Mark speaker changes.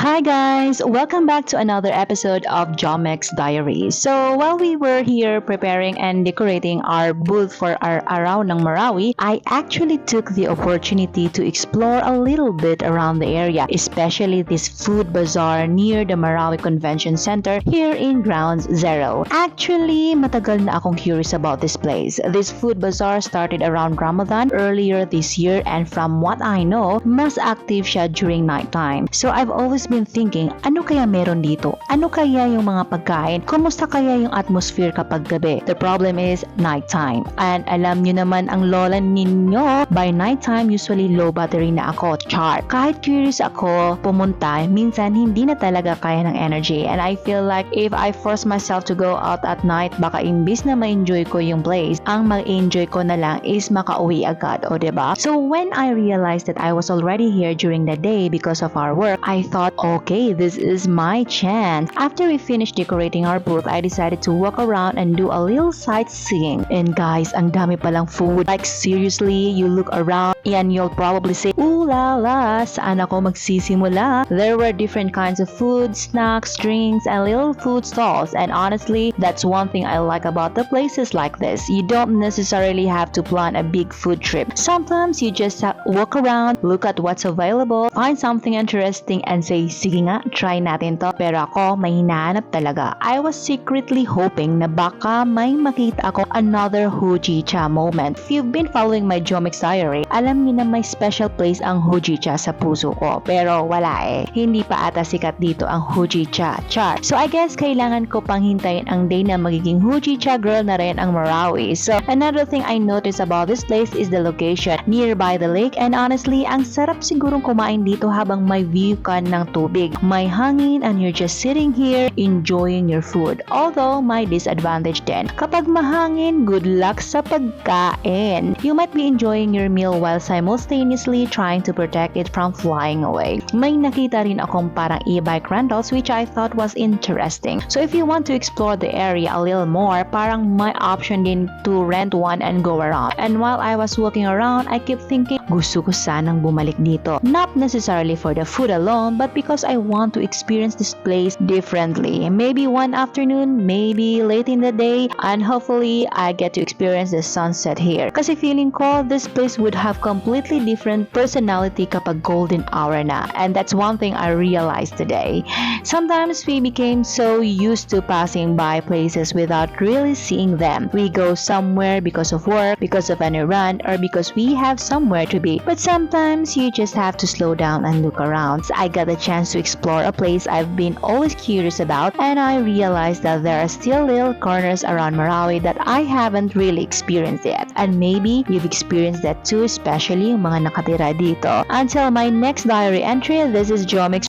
Speaker 1: Hi guys! Welcome back to another episode of Jomex Diary. So while we were here preparing and decorating our booth for our Araw ng Marawi, I actually took the opportunity to explore a little bit around the area, especially this food bazaar near the Marawi Convention Center here in Grounds Zero. Actually, matagal na akong curious about this place. This food bazaar started around Ramadan earlier this year, and from what I know, mas active siya during nighttime. So I've always been thinking, ano kaya meron dito? Ano kaya yung mga pagkain? Kumusta kaya yung atmosphere kapag gabi? The problem is nighttime. And alam nyo naman ang lola ninyo, by nighttime usually low battery na ako. Char. Kahit curious ako pumunta, minsan hindi na talaga kaya ng energy. And I feel like if I force myself to go out at night, baka imbis na ma-enjoy ko yung place, ang ma-enjoy ko na lang is makauwi agad. O diba? So when I realized that I was already here during the day because of our work, I thought, okay, this is my chance. After we finished decorating our booth, I decided to walk around and do a little sightseeing. And guys, ang dami palang food. Like seriously, you look around and you'll probably say, ooh la la, saan ako magsisimula? There were different kinds of food, snacks, drinks, and little food stalls. And honestly, that's one thing I like about the places like this. You don't necessarily have to plan a big food trip. Sometimes you just walk around, look at what's available, find something interesting, and say, sige nga, try natin to. Pero ako, may hinahanap talaga. I was secretly hoping na baka may makita ako another Hojicha moment. If you've been following my Jomex Diary, alam niyo na may special place ang Hojicha sa puso ko. Pero wala eh. Hindi pa ata sikat dito ang Hojicha. Char. So I guess kailangan ko pang hintayin ang day na magiging Hojicha girl na rin ang Marawi. So another thing I noticed about this place is the location. Nearby the lake, and honestly, ang sarap sigurong kumain dito habang may view ka ng tubig. May hangin and you're just sitting here enjoying your food. Although, may disadvantage din. Kapag mahangin, good luck sa pagkain. You might be enjoying your meal while simultaneously trying to protect it from flying away. May nakita rin akong parang e-bike rentals which I thought was interesting. So if you want to explore the area a little more, parang may option din to rent one and go around. And while I was walking around, I kept thinking, gusto ko sanang bumalik dito. Not necessarily for the food alone, but because I want to experience this place differently. Maybe one afternoon, maybe late in the day, and hopefully I get to experience the sunset here. Kasi feeling ko, this place would have completely different personality kapag golden hour na. And that's one thing I realized today. Sometimes we became so used to passing by places without really seeing them. We go somewhere because of work, because of an errand, or because we have somewhere to be. But sometimes you just have to slow down and look around. So I got a chance to explore a place I've been always curious about, and I realized that there are still little corners around Marawi that I haven't really experienced yet. And maybe you've experienced that too, especially yung mga nakatira dito. Until my next diary entry, this is Jomix